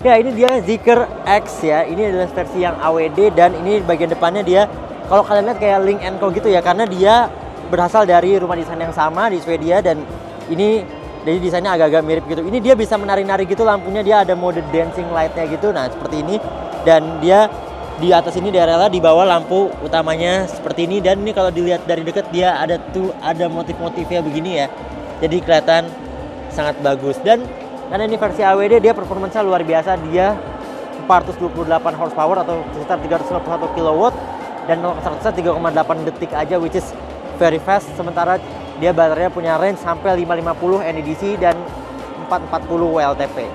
Ya, ini dia Zeekr X ya. Ini adalah versi yang AWD dan ini bagian depannya dia kalau kalian lihat kayak Link & Co gitu ya, karena dia berasal dari rumah desain yang sama di Swedia dan ini jadi desainnya agak-agak mirip gitu. Ini dia bisa menari-nari gitu lampunya, dia ada mode dancing light-nya gitu. Nah, seperti ini. Dan dia di atas ini daerah di bawah lampu utamanya seperti ini dan ini kalau dilihat dari dekat dia ada motif-motifnya begini ya. Jadi kelihatan sangat bagus dan karena ini versi AWD dia performanya luar biasa, dia 428 horsepower atau sekitar 351 kW dan 0 ke 100 3,8 detik aja, which is very fast. Sementara dia baterainya punya range sampai 550 NEDC dan 440 WLTP.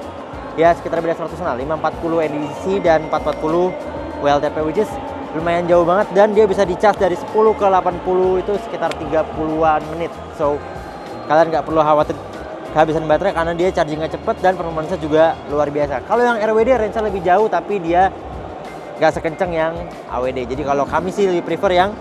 Ya sekitar beda 100 nah, 540 NEDC dan 440 WLTP, which is lumayan jauh banget dan dia bisa dicas dari 10 ke 80 itu sekitar 30-an menit. So kalian nggak perlu khawatir kehabisan baterai karena dia chargingnya cepet dan performanya juga luar biasa. Kalau yang RWD range-nya lebih jauh tapi dia nggak sekenceng yang AWD. Jadi kalau kami sih lebih prefer yang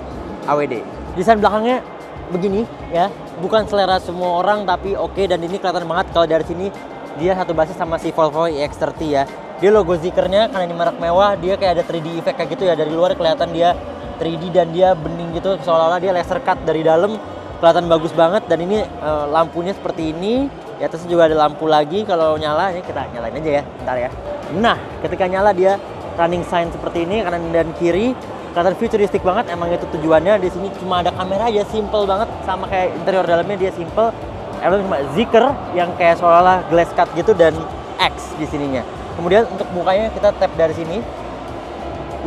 AWD. Desain belakangnya begini ya, bukan selera semua orang tapi oke, dan ini kelihatan banget kalau dari sini dia satu basis sama si Volvo EX30 ya. Dia logo Zeekr-nya karena ini merek mewah, dia kayak ada 3D effect kayak gitu ya, dari luar kelihatan dia 3D dan dia bening gitu seolah-olah dia laser cut dari dalam. Kelihatan bagus banget dan ini lampunya seperti ini. Di atasnya juga ada lampu lagi kalau nyala, ini kita nyalain aja ya, bentar ya. Nah, ketika nyala dia running sign seperti ini kanan dan kiri, kelihatan futuristik banget. Emang itu tujuannya. Di sini cuma ada kamera aja, simple banget, sama kayak interior dalamnya dia simple. Emang cuma Zeekr yang kayak seolah-olah glass cut gitu dan X di sininya. Kemudian untuk mukanya kita tap dari sini,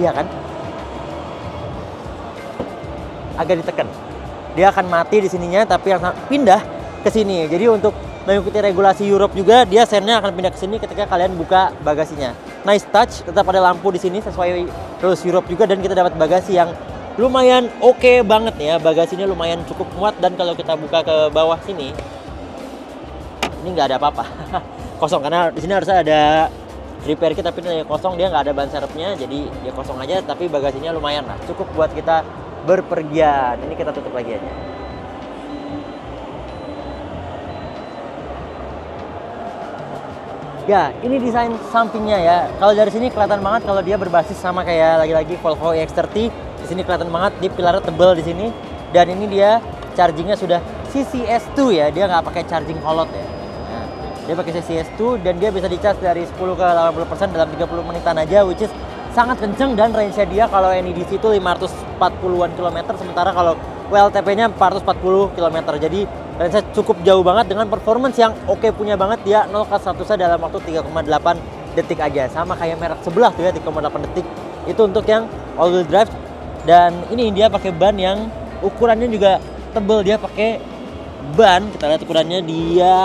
iya kan? Agak ditekan. Dia akan mati di sininya, tapi yang pindah ke sini. Jadi untuk mengikuti regulasi Europe juga, dia sennya akan pindah ke sini ketika kalian buka bagasinya. Nice touch, tetap ada lampu di sini sesuai rules Europe juga, dan kita dapat bagasi yang lumayan oke banget ya. Bagasinya lumayan cukup muat, dan kalau kita buka ke bawah sini, ini nggak ada apa-apa, kosong karena di sini harusnya ada repair kit tapi ini kosong, dia nggak ada ban serepnya, jadi dia kosong aja. Tapi bagasinya lumayan lah, cukup buat kita berpergian. Ini kita tutup lagi aja. Ya, ini desain sampingnya ya. Kalau dari sini kelihatan banget kalau dia berbasis sama kayak lagi-lagi Volvo EX30. Di sini kelihatan banget di pilarnya tebel di sini. Dan ini dia chargingnya sudah CCS2 ya. Dia nggak pakai charging holot ya. Nah, dia pakai CCS2 dan dia bisa dicas dari 10 ke 80% dalam 30 menitan aja, which is sangat kenceng. Dan range-nya dia kalau NEDC itu 540-an kilometer, sementara kalau WLTP-nya 440 km. Jadi range-nya cukup jauh banget dengan performance yang oke punya banget. Dia 0 ke 100 dalam waktu 3,8 detik aja. Sama kayak merek sebelah tuh ya, 3,8 detik. Itu untuk yang all wheel drive. Dan ini dia pakai ban yang ukurannya juga tebel. Dia pakai ban, kita lihat ukurannya dia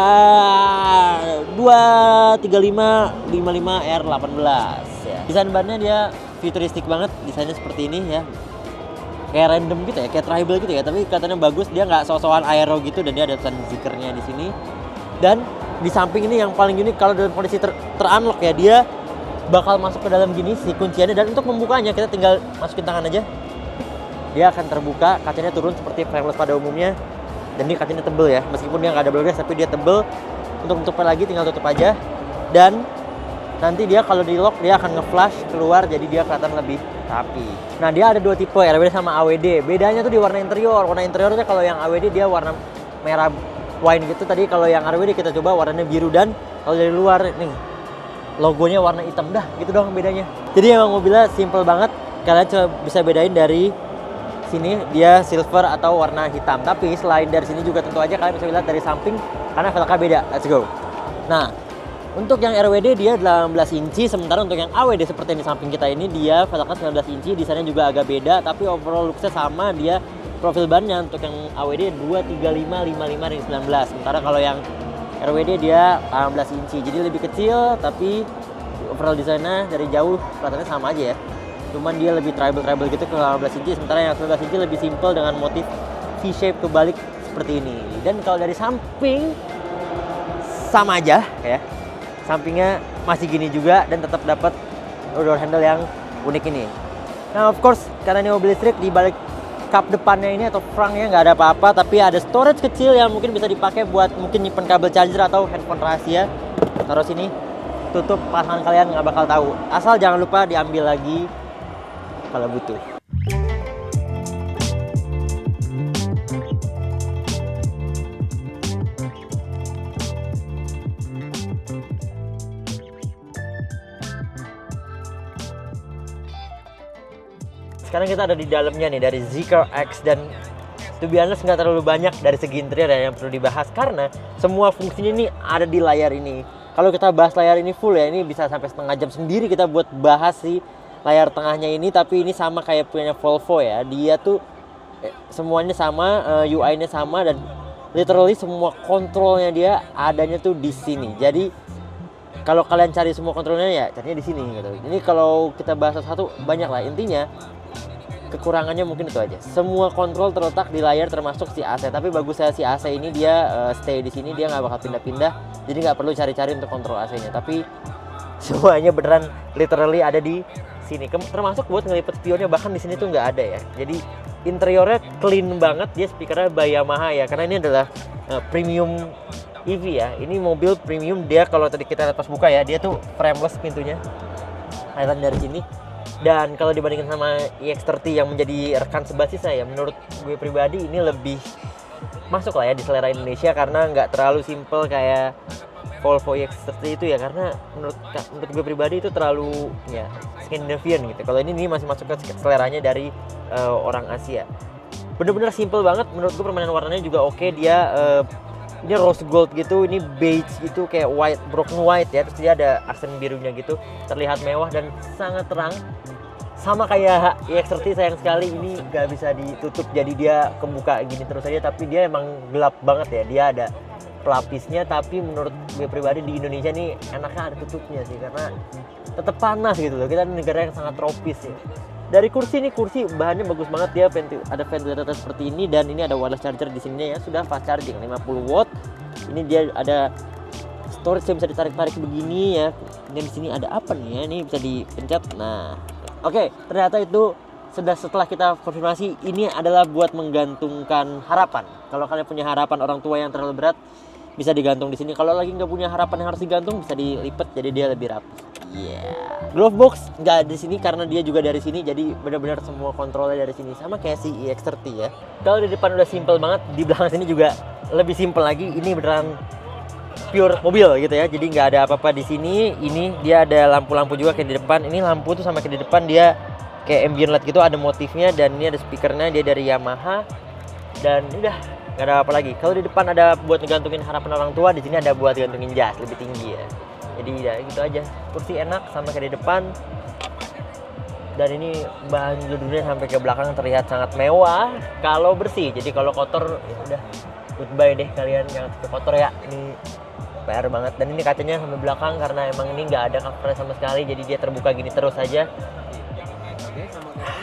235 R18 ya. Desain bannya dia futuristik banget, desainnya seperti ini ya. Kayak random gitu ya, kayak tribal gitu ya, tapi kelihatannya bagus. Dia nggak so-soan aero gitu, dan dia ada tulisan Zeekr-nya di sini. Dan di samping ini yang paling unik, kalau dalam kondisi ter-unlock ya, dia bakal masuk ke dalam gini si kunciannya, dan untuk membukanya kita tinggal masukin tangan aja. Dia akan terbuka, kacanya turun seperti frameless pada umumnya. Dan ini kacanya tebel ya, meskipun dia nggak ada blades tapi dia tebel. Untuk tutupnya lagi tinggal tutup aja. Dan nanti dia kalau di lock dia akan nge-flash keluar, jadi dia kelihatan lebih rapi. Nah, dia ada dua tipe, RWD sama AWD. Bedanya tuh di warna interior. Warna interiornya kalau yang AWD dia warna merah wine gitu. Tadi kalau yang RWD kita coba warnanya biru, dan kalau dari luar nih logonya warna hitam. Dah, gitu doang bedanya. Jadi emang mobilnya simple banget. Kalian coba bisa bedain dari sini dia silver atau warna hitam. Tapi selain dari sini juga tentu aja kalian bisa lihat dari samping karena velgnya beda. Let's go. Nah, untuk yang RWD dia 18 inci, sementara untuk yang AWD seperti yang di samping kita ini dia velgnya 19 inci, desainnya juga agak beda, tapi overall looks-nya sama. Dia profil bannya untuk yang AWD 235 55 ring 19, sementara kalau yang RWD dia 18 inci, jadi lebih kecil, tapi overall desainnya dari jauh kelihatannya sama aja ya. Cuman dia lebih tribal gitu ke 18 inci, sementara yang 19 inci lebih simple dengan motif V-shape kebalik seperti ini. Dan kalau dari samping sama aja ya. Sampingnya masih gini juga dan tetap dapat door handle yang unik ini. Nah, of course karena ini mobil listrik, di balik kap depannya ini atau frontnya nggak ada apa-apa, tapi ada storage kecil yang mungkin bisa dipakai buat mungkin nyimpen kabel charger atau handphone rahasia. Taruh sini. tutup pasangan kalian nggak bakal tahu. Asal jangan lupa diambil lagi kalau butuh. Sekarang kita ada di dalamnya nih dari Zeekr X, dan to be honest nggak terlalu banyak dari segi interior yang perlu dibahas karena semua fungsinya ini ada di layar ini. Kalau kita bahas layar ini full ya, ini bisa sampai setengah jam sendiri kita buat bahas si layar tengahnya ini. Tapi ini sama kayak punya Volvo ya, dia tuh semuanya sama, UI-nya sama, dan literally semua kontrolnya dia adanya tuh di sini. Jadi kalau kalian cari semua kontrolnya ya carinya di sini gitu. Ini kalau kita bahas satu banyak lah, intinya kekurangannya mungkin itu aja. Semua kontrol terletak di layar termasuk si AC. Tapi bagusnya si AC ini dia stay di sini, dia nggak bakal pindah-pindah. Jadi nggak perlu cari-cari untuk kontrol AC-nya. Tapi semuanya beneran literally ada di sini. Termasuk buat ngelipet spionnya, bahkan di sini tuh nggak ada ya. Jadi interiornya clean banget. Dia speakernya by Yamaha ya, karena ini adalah premium EV ya. Ini mobil premium. Dia kalau tadi kita lihat pas buka ya, dia tuh frameless pintunya. Kelihatan dari sini. Dan kalau dibandingkan sama EX30 yang menjadi rekan sebasis saya, menurut gue pribadi ini lebih masuk lah ya di selera Indonesia, karena nggak terlalu simple kayak Volvo EX30 itu ya, karena menurut gue pribadi itu terlalu ya Scandinavian gitu. Kalau ini masih masuk ke seleranya dari orang Asia. Bener-bener simple banget. Menurut gue permainan warnanya juga oke. Dia ini rose gold gitu, ini beige gitu kayak white, broken white ya. Terus dia ada aksen birunya gitu, terlihat mewah dan sangat terang. Sama kayak EX30 sayang sekali ini gak bisa ditutup, jadi dia kebuka gini terus aja. Tapi dia emang gelap banget ya, dia ada pelapisnya. Tapi menurut gue pribadi di Indonesia nih enaknya ada tutupnya sih, karena tetap panas gitu loh. Kita negara yang sangat tropis ya. Dari kursi, ini kursi bahannya bagus banget, dia ada ventilator seperti ini, dan ini ada wireless charger di sini ya, sudah fast charging 50 watt. Ini dia ada storage yang bisa ditarik-tarik begini ya. Dan di sini ada apa nih ya? Ini bisa dipencet. Nah, oke, ternyata itu setelah kita konfirmasi, ini adalah buat menggantungkan harapan. Kalau kalian punya harapan orang tua yang terlalu berat, bisa digantung di sini. Kalau lagi nggak punya harapan yang harus digantung, bisa dilipat jadi dia lebih rapi. Glove box nggak di sini karena dia juga dari sini, jadi benar-benar semua kontrolnya dari sini, sama kayak si EX30 ya. Kalau di depan udah simple banget, di belakang sini juga lebih simple lagi. Ini beneran pure mobil gitu ya, jadi nggak ada apa-apa di sini. Ini dia ada lampu-lampu juga kayak di depan. Ini lampu tuh sama kayak di depan, dia kayak ambient light gitu, ada motifnya, dan ini ada speakernya, dia dari Yamaha. Dan udah nggak ada apa lagi. Kalau di depan ada buat ngegantungin harapan orang tua, di sini ada buat gantungin jas lebih tinggi ya. Jadi ya gitu aja. Kursi enak sama kayak di depan. Dan ini bahan duduknya sampai ke belakang terlihat sangat mewah kalau bersih. Jadi kalau kotor ya udah goodbye deh kalian, jangan sampai kotor ya. Ini PR banget. Dan ini kacanya sampai belakang karena emang ini nggak ada covernya sama sekali, jadi dia terbuka gini terus aja.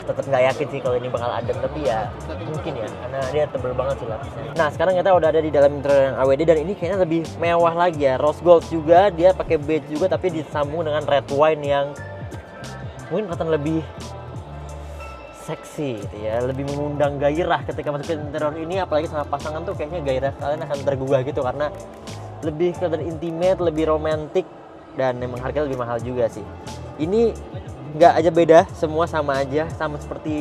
Tetap nggak yakin sih kalau ini bakal adem, tapi ya mungkin ya karena dia tebel banget sih lapisnya. Nah, sekarang kita udah ada di dalam interior yang AWD, dan ini kayaknya lebih mewah lagi ya. Rose gold juga, dia pakai beige juga, tapi disambung dengan red wine yang mungkin kelihatan lebih seksi gitu ya, lebih mengundang gairah ketika masuk ke interior ini. Apalagi sama pasangan tuh kayaknya gairah kalian akan tergugah gitu, karena lebih kelihatan intimate, lebih romantis, dan memang harganya lebih mahal juga sih. Ini nggak aja beda, semua sama aja, sama seperti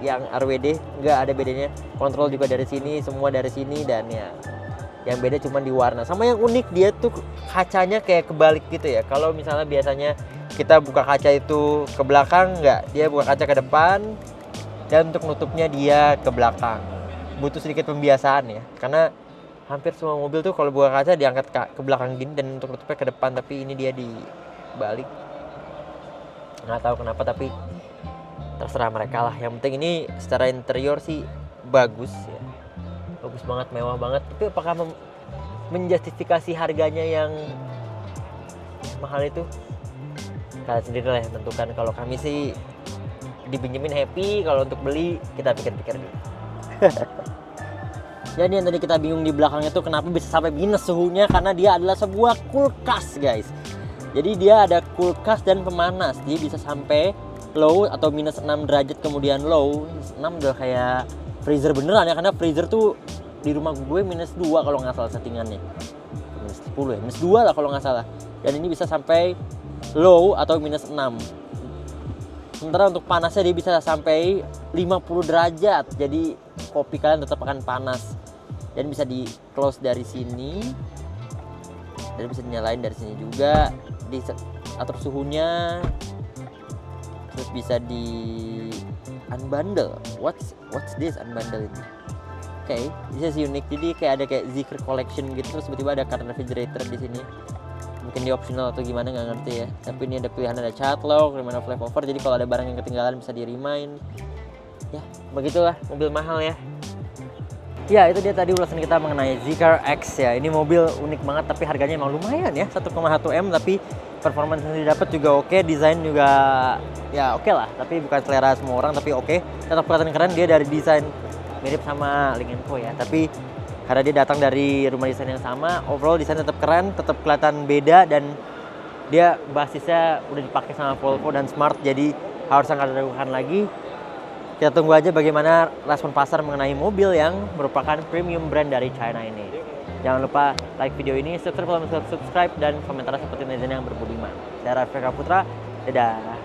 yang RWD, nggak ada bedanya. Kontrol juga dari sini, semua dari sini, dan ya yang beda cuma di warna. Sama yang unik, dia tuh kacanya kayak kebalik gitu ya. Kalau misalnya biasanya kita buka kaca itu ke belakang, nggak, dia buka kaca ke depan, dan untuk nutupnya dia ke belakang. Butuh sedikit pembiasaan ya, karena hampir semua mobil tuh kalau buka kaca diangkat ke belakang gini, dan untuk nutupnya ke depan, tapi ini dia dibalik. Nggak tahu kenapa, tapi terserah mereka lah. Yang penting ini secara interior sih bagus ya, bagus banget, mewah banget. Tapi apakah menjustifikasi harganya yang mahal itu? Kalian sendiri lah yang tentukan. Kalau kami sih dipinjemin happy, kalau untuk beli kita pikir-pikir dulu. Jadi yang tadi kita bingung di belakangnya tuh kenapa bisa sampai minus suhunya, karena dia adalah sebuah kulkas guys. Jadi dia ada kulkas dan pemanas, dia bisa sampai low atau minus 6 derajat kemudian low. 6 udah kayak freezer beneran ya, karena freezer tuh di rumah gue minus 2 kalau nggak salah settingannya. Minus 10 ya, minus 2 lah kalau nggak salah. Dan ini bisa sampai low atau -6. Sementara untuk panasnya dia bisa sampai 50 derajat. Jadi kopi kalian tetap akan panas. Dan bisa di close dari sini. Dan bisa dinyalain dari sini juga. Atur suhunya. Terus bisa di unbundle. What's this unbundle ini? Oke, this is unique. Jadi kayak ada kayak Zeekr collection gitu. Terus tiba-tiba ada current refrigerator di sini. Mungkin di optional atau gimana nggak ngerti ya. Tapi ini ada pilihan, ada child lock, remind of leftover. Jadi kalau ada barang yang ketinggalan bisa di remind. Ya, begitulah mobil mahal ya. Ya, itu dia tadi ulasan kita mengenai Zeekr X ya. Ini mobil unik banget tapi harganya emang lumayan ya, 1,1 M, tapi performance yang didapat juga oke, desain juga ya oke lah, tapi bukan selera semua orang, tapi oke. Tetap kelihatan keren, dia dari desain mirip sama Lynk & Co ya, tapi karena dia datang dari rumah desain yang sama, overall desain tetap keren, tetap kelihatan beda, dan dia basisnya udah dipakai sama Volvo dan Smart, jadi harus sangat diragukan lagi. Kita tunggu aja bagaimana respon pasar mengenai mobil yang merupakan premium brand dari China ini. Jangan lupa like video ini, subscribe dan komentar seperti netizen yang berbudiman. Saya Raffi Putra, dadah.